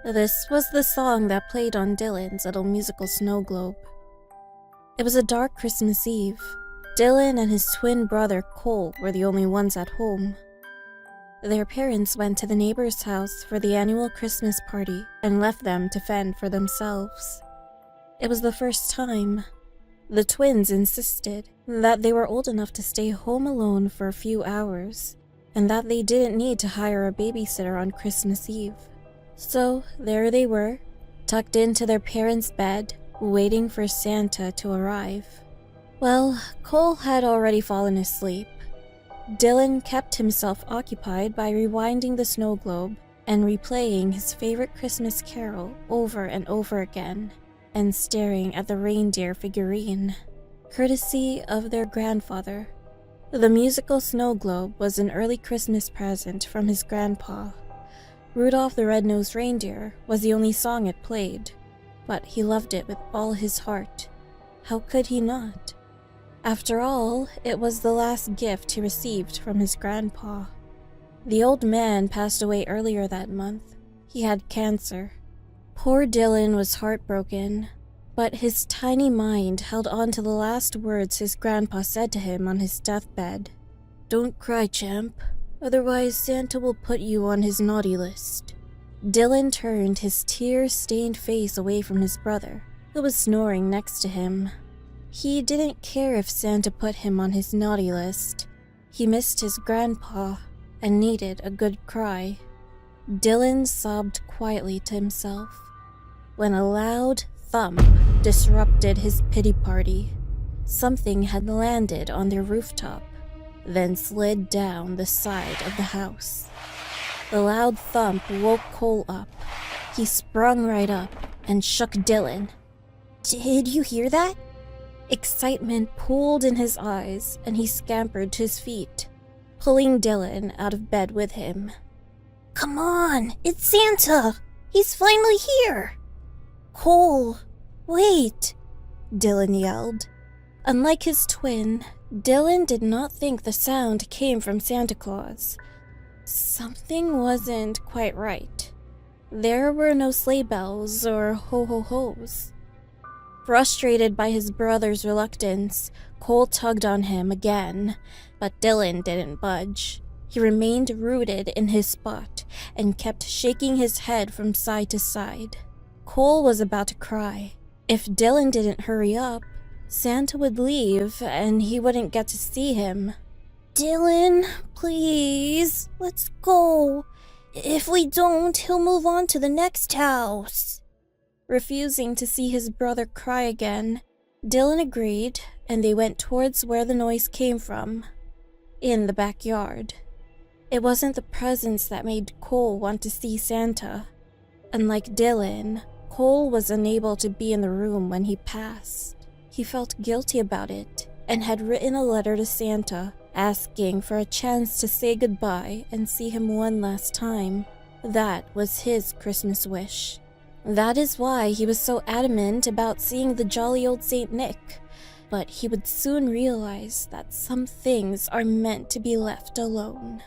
This was the song that played on Dylan's little musical snow globe. It was a dark Christmas Eve. Dylan and his twin brother Cole were the only ones at home. Their parents went to the neighbor's house for the annual Christmas party and left them to fend for themselves. It was the first time. The twins insisted that they were old enough to stay home alone for a few hours, and that they didn't need to hire a babysitter on Christmas Eve. So there they were, tucked into their parents' bed, waiting for Santa to arrive. Well, Cole had already fallen asleep. Dylan kept himself occupied by rewinding the snow globe and replaying his favorite Christmas carol over and over again, and staring at the reindeer figurine, courtesy of their grandfather. The musical snow globe was an early Christmas present from his grandpa. Rudolph the Red-Nosed Reindeer was the only song it played, but he loved it with all his heart. How could he not? After all, it was the last gift he received from his grandpa. The old man passed away earlier that month. He had cancer. Poor Dylan was heartbroken, but his tiny mind held on to the last words his grandpa said to him on his deathbed. "Don't cry, champ. Otherwise, Santa will put you on his naughty list." Dylan turned his tear-stained face away from his brother, who was snoring next to him. He didn't care if Santa put him on his naughty list. He missed his grandpa and needed a good cry. Dylan sobbed quietly to himself when a loud thump disrupted his pity party. Something had landed on their rooftop, then slid down the side of the house. The loud thump woke Cole up. He sprung right up and shook Dylan. "Did you hear that?" Excitement pooled in his eyes, and he scampered to his feet, pulling Dylan out of bed with him. "Come on, it's Santa! He's finally here!" "Cole, wait!" Dylan yelled. Unlike his twin, Dylan did not think the sound came from Santa Claus. Something wasn't quite right. There were no sleigh bells or ho-ho-hos. Frustrated by his brother's reluctance, Cole tugged on him again, but Dylan didn't budge. He remained rooted in his spot and kept shaking his head from side to side. Cole was about to cry. If Dylan didn't hurry up, Santa would leave and he wouldn't get to see him. "Dylan, please, let's go. If we don't, he'll move on to the next house." Refusing to see his brother cry again, Dylan agreed, and they went towards where the noise came from, in the backyard. It wasn't the presents that made Cole want to see Santa. Unlike Dylan, Cole was unable to be in the room when he passed. He felt guilty about it, and had written a letter to Santa, asking for a chance to say goodbye and see him one last time. That was his Christmas wish. That is why he was so adamant about seeing the jolly old Saint Nick, but he would soon realize that some things are meant to be left alone.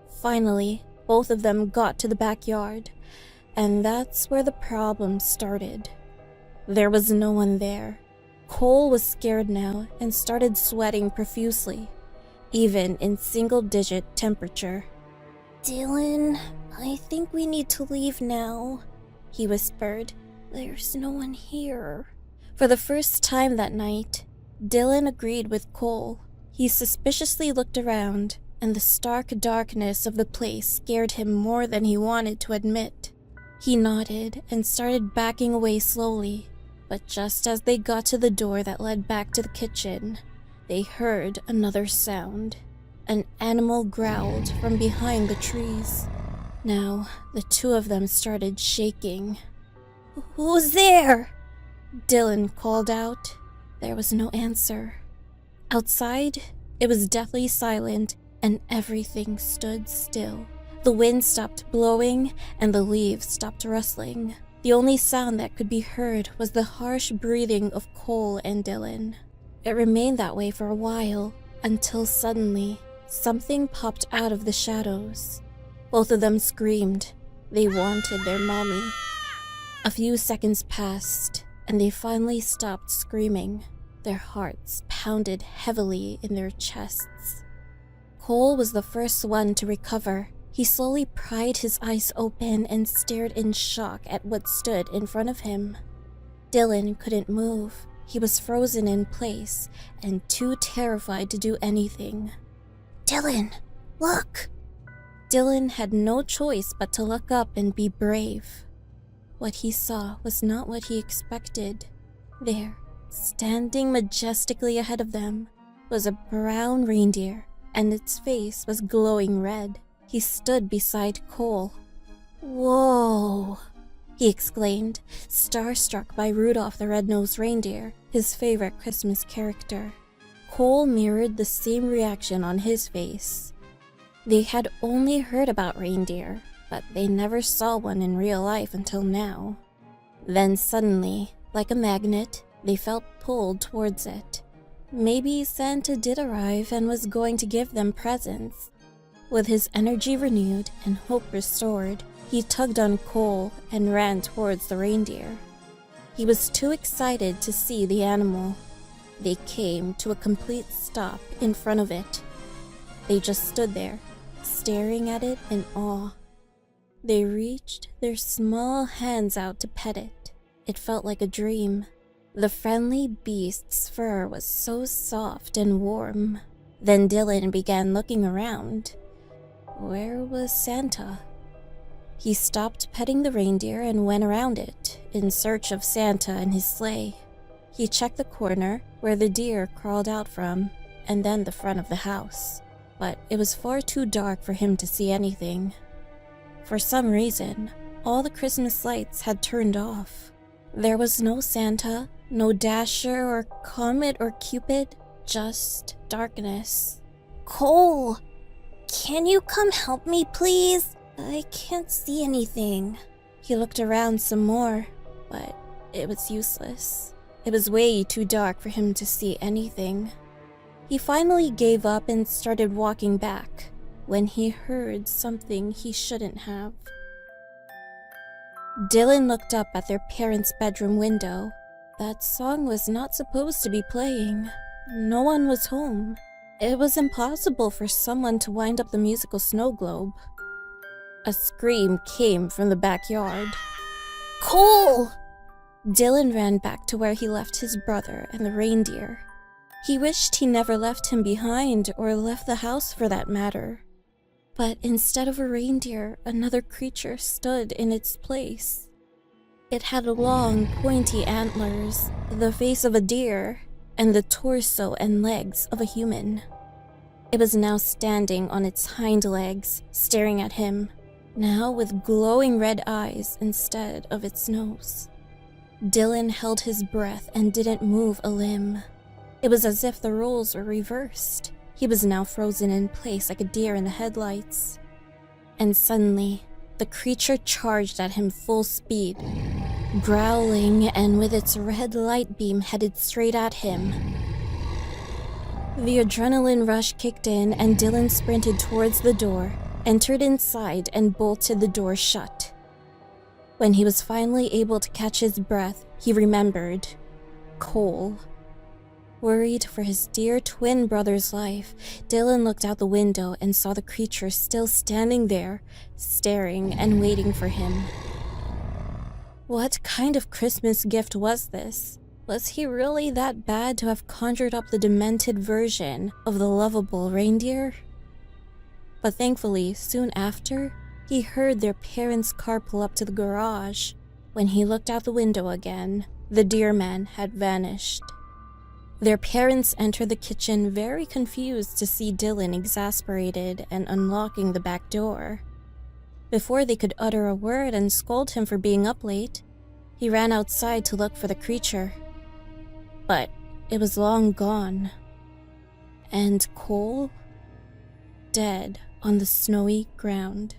Finally, both of them got to the backyard, and that's where the problem started. There was no one there. Cole was scared now and started sweating profusely, even in single-digit temperature. "Dylan, I think we need to leave now," he whispered. "There's no one here." For the first time that night, Dylan agreed with Cole. He suspiciously looked around, and the stark darkness of the place scared him more than he wanted to admit. He nodded and started backing away slowly, but just as they got to the door that led back to the kitchen, they heard another sound. An animal growled from behind the trees. Now, the two of them started shaking. "Who's there?" Dylan called out. There was no answer. Outside, it was deathly silent, and everything stood still. The wind stopped blowing, and the leaves stopped rustling. The only sound that could be heard was the harsh breathing of Cole and Dylan. It remained that way for a while, until suddenly, something popped out of the shadows. Both of them screamed. They wanted their mommy. A few seconds passed, and they finally stopped screaming. Their hearts pounded heavily in their chests. Cole was the first one to recover. He slowly pried his eyes open and stared in shock at what stood in front of him. Dylan couldn't move. He was frozen in place and too terrified to do anything. "Dylan, look!" Dylan had no choice but to look up and be brave. What he saw was not what he expected. There, standing majestically ahead of them, was a brown reindeer, and its face was glowing red. He stood beside Cole. "Whoa!" he exclaimed, starstruck by Rudolph the Red-Nosed Reindeer, his favorite Christmas character. Cole mirrored the same reaction on his face. They had only heard about reindeer, but they never saw one in real life until now. Then suddenly, like a magnet, they felt pulled towards it. Maybe Santa did arrive and was going to give them presents. With his energy renewed and hope restored, he tugged on Cole and ran towards the reindeer. He was too excited to see the animal. They came to a complete stop in front of it. They just stood there, staring at it in awe. They reached their small hands out to pet it. It felt like a dream. The friendly beast's fur was so soft and warm. Then Dylan began looking around. Where was Santa? He stopped petting the reindeer and went around it, in search of Santa and his sleigh. He checked the corner where the deer crawled out from, and then the front of the house. But it was far too dark for him to see anything. For some reason, all the Christmas lights had turned off. There was no Santa, no Dasher or Comet or Cupid, just darkness. "Cole! Can you come help me, please? I can't see anything." He looked around some more, but it was useless. It was way too dark for him to see anything. He finally gave up and started walking back when he heard something he shouldn't have. Dylan looked up at their parents' bedroom window. That song was not supposed to be playing. No one was home. It was impossible for someone to wind up the musical snow globe. A scream came from the backyard. "Cole!" Dylan ran back to where he left his brother and the reindeer. He wished he never left him behind, or left the house for that matter. But instead of a reindeer, another creature stood in its place. It had long, pointy antlers, the face of a deer, and the torso and legs of a human. It was now standing on its hind legs, staring at him, now with glowing red eyes instead of its nose. Dylan held his breath and didn't move a limb. It was as if the roles were reversed. He was now frozen in place like a deer in the headlights. And suddenly, the creature charged at him full speed, growling and with its red light beam headed straight at him. The adrenaline rush kicked in and Dylan sprinted towards the door, entered inside and bolted the door shut. When he was finally able to catch his breath, he remembered Cole. Worried for his dear twin brother's life, Dylan looked out the window and saw the creature still standing there, staring and waiting for him. What kind of Christmas gift was this? Was he really that bad to have conjured up the demented version of the lovable reindeer? But thankfully, soon after, he heard their parents' car pull up to the garage. When he looked out the window again, the Deerman had vanished. Their parents entered the kitchen very confused to see Dylan exasperated and unlocking the back door. Before they could utter a word and scold him for being up late, he ran outside to look for the creature. But it was long gone. And Cole, dead on the snowy ground.